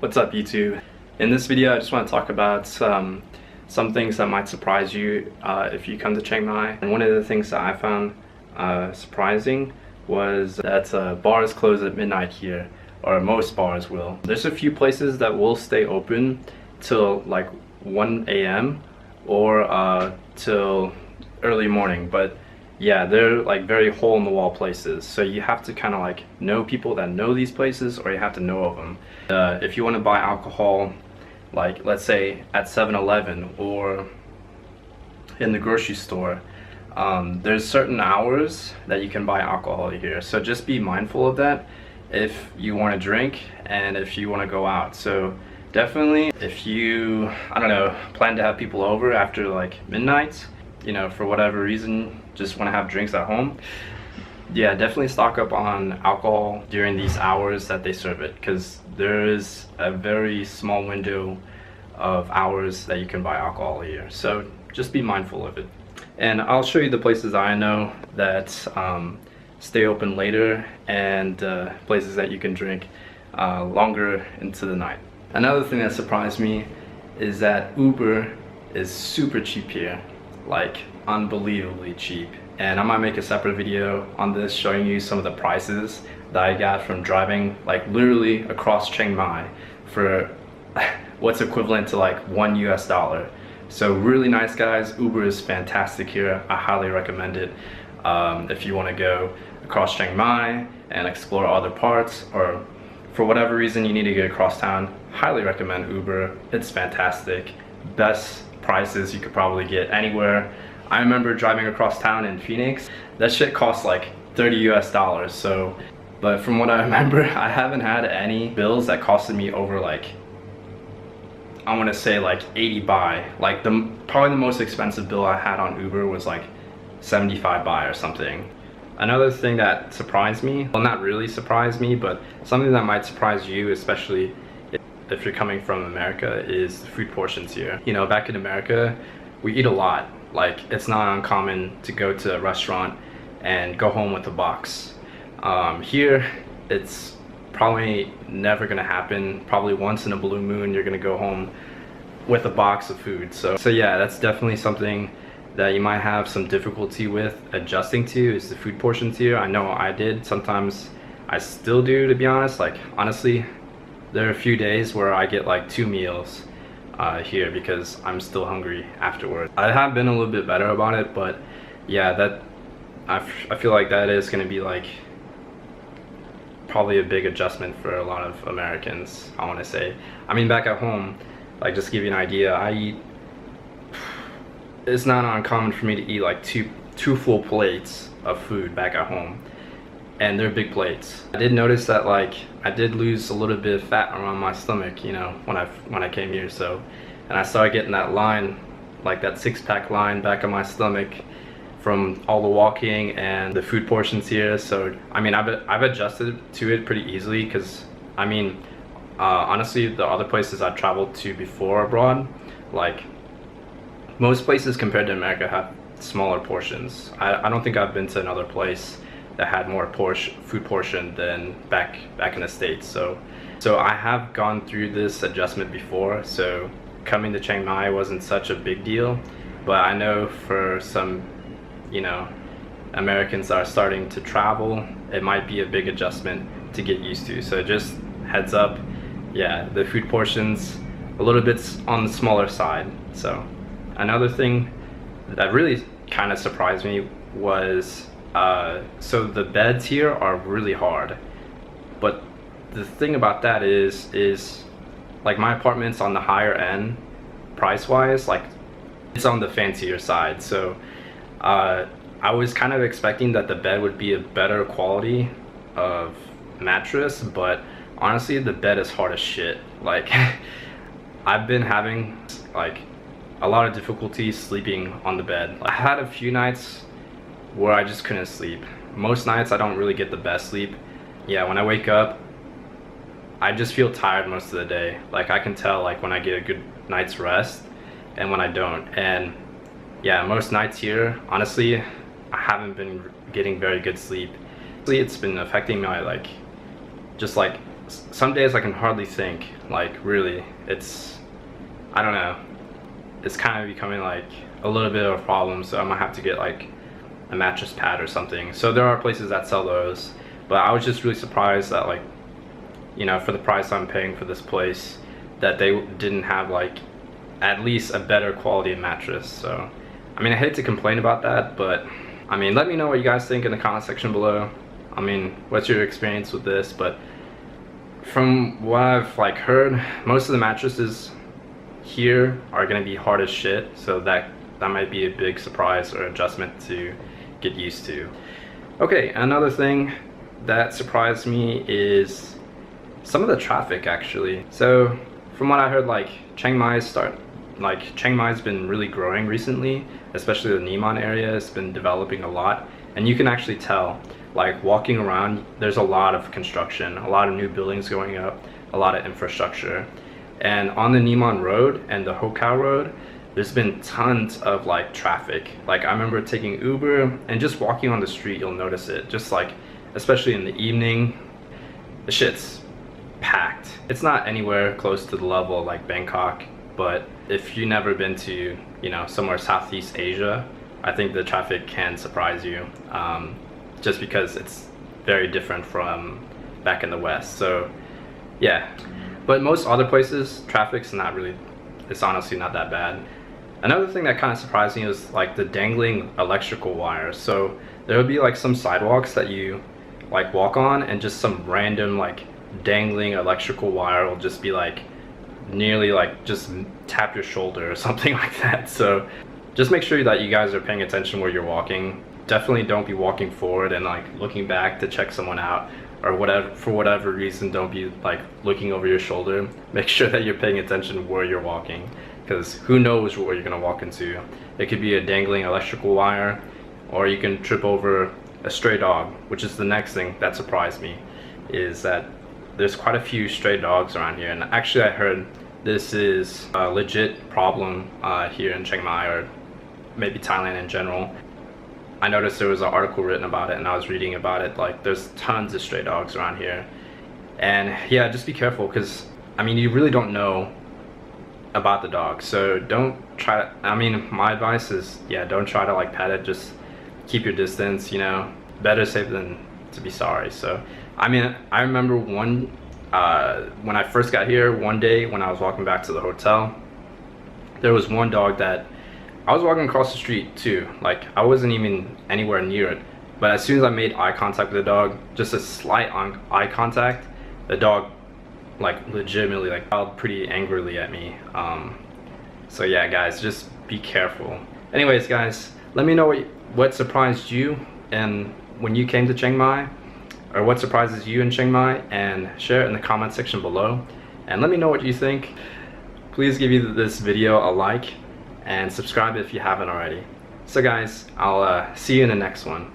What's up, YouTube? In this video, I just want to talk about some things that might surprise you if you come to Chiang Mai. And one of the things that I found surprising was that bars close at midnight here, or most bars will. There's a few places that will stay open till like 1 a.m. or till early morning, but yeah, they're like very hole-in-the-wall places, so you have to kind of like know people that know these places, or you have to know of them. If you want to buy alcohol, like let's say at 7-Eleven or in the grocery store, there's certain hours that you can buy alcohol here, so just be mindful of that if you want to drink and if you want to go out. So definitely, if you, I don't know, plan to have people over after like midnight, you know, for whatever reason, just want to have drinks at home, yeah, definitely stock up on alcohol during these hours that they serve it, because there is a very small window of hours that you can buy alcohol here, so just be mindful of it. And I'll show you the places I know that stay open later, and places that you can drink longer into the night. Another thing that surprised me is that Uber is super cheap here, like unbelievably cheap. And I might make a separate video on this showing you some of the prices that I got from driving like literally across Chiang Mai for what's equivalent to like $1 US. So really nice, guys. Uber is fantastic here. I highly recommend it. If you want to go across Chiang Mai and explore other parts, or for whatever reason you need to get across town, highly recommend Uber. It's fantastic. Best prices you could probably get anywhere. I remember driving across town in Phoenix, that shit cost like $30 US. So, but from what I remember, I haven't had any bills that costed me over like, I want to say like 80 baht. Like probably the most expensive bill I had on Uber was like 75 baht or something. Another thing that surprised me, well, not really surprised me, but something that might surprise you, especially if you're coming from America, is the food portions here. You know, back in America, we eat a lot. Like, it's not uncommon to go to a restaurant and go home with a box. Here, it's probably never gonna happen. Probably once in a blue moon, you're gonna go home with a box of food. So yeah, that's definitely something that you might have some difficulty with adjusting to, is the food portions here. I know I did. Sometimes I still do, to be honest. Like, honestly, there are a few days where I get like 2 meals here because I'm still hungry afterward. I have been a little bit better about it, but yeah, that I feel like that is going to be like probably a big adjustment for a lot of Americans, I want to say. I mean, back at home, like, just to give you an idea, it's not uncommon for me to eat like two full plates of food back at home, and they're big plates. I did notice that like I did lose a little bit of fat around my stomach, you know, when I came here. So, and I started getting that line, like that 6-pack line back on my stomach from all the walking and the food portions here. So I mean, I've adjusted to it pretty easily, because I mean, honestly, the other places I traveled to before abroad, like most places compared to America have smaller portions. I don't think I've been to another place that had more food portion than back in the States. So I have gone through this adjustment before, so coming to Chiang Mai wasn't such a big deal. But I know for some, you know, Americans that are starting to travel, it might be a big adjustment to get used to. So just heads up, yeah, the food portions a little bit on the smaller side. So another thing that really kind of surprised me was so the beds here are really hard, but the thing about that is like my apartment's on the higher end price wise, like it's on the fancier side. So I was kind of expecting that the bed would be a better quality of mattress, but honestly the bed is hard as shit. Like I've been having like a lot of difficulty sleeping on the bed. I had a few nights where I just couldn't sleep. Most nights I don't really get the best sleep. Yeah, when I wake up, I just feel tired most of the day. Like I can tell like when I get a good night's rest and when I don't. And yeah, most nights here, honestly, I haven't been getting very good sleep. It's been affecting my like just like some days I can hardly think. Like really, I don't know, it's kind of becoming like a little bit of a problem, so I might have to get like a mattress pad or something. So there are places that sell those, but I was just really surprised that, like, you know, for the price I'm paying for this place, that they didn't have like at least a better quality mattress. So I mean, I hate to complain about that, but I mean, let me know what you guys think in the comment section below. I mean, what's your experience with this? But from what I've like heard, most of the mattresses here are gonna be hard as shit, so that might be a big surprise or adjustment to get used to. Okay, another thing that surprised me is some of the traffic, actually. So from what I heard, like Chiang Mai's been really growing recently, especially the Neiman area has been developing a lot, and you can actually tell, like walking around, there's a lot of construction, a lot of new buildings going up, a lot of infrastructure. And on the Neiman Road and the Hokau Road, there's been tons of like traffic. Like I remember taking Uber and just walking on the street, you'll notice it. Just like, especially in the evening, the shit's packed. It's not anywhere close to the level of like Bangkok, but if you've never been to, you know, somewhere Southeast Asia, I think the traffic can surprise you, just because it's very different from back in the West. So yeah, but most other places, traffic's not really, it's honestly not that bad. Another thing that kind of surprised me was like the dangling electrical wires. So there would be like some sidewalks that you like walk on, and just some random like dangling electrical wire will just be like nearly like just tap your shoulder or something like that. So just make sure that you guys are paying attention where you're walking. Definitely don't be walking forward and like looking back to check someone out, or whatever, for whatever reason, don't be like looking over your shoulder. Make sure that you're paying attention where you're walking, because who knows what you're gonna walk into. It could be a dangling electrical wire, or you can trip over a stray dog, which is the next thing that surprised me, is that there's quite a few stray dogs around here. And actually I heard this is a legit problem here in Chiang Mai, or maybe Thailand in general. I noticed there was an article written about it, and I was reading about it. Like there's tons of stray dogs around here, and yeah, just be careful, because I mean, you really don't know about the dog, so don't try to, I mean, my advice is, yeah, don't try to like pet it, just keep your distance, you know, better safe than to be sorry. So I mean, I remember when I first got here, one day when I was walking back to the hotel, there was one dog that I was walking across the street too, like I wasn't even anywhere near it, but as soon as I made eye contact with the dog, just a slight eye contact, the dog like legitimately like growled pretty angrily at me. So yeah guys, just be careful. Anyways guys, let me know what surprised you and when you came to Chiang Mai, or what surprises you in Chiang Mai, and share it in the comment section below, and let me know what you think. Please give this video a like and subscribe if you haven't already. So guys, I'll see you in the next one.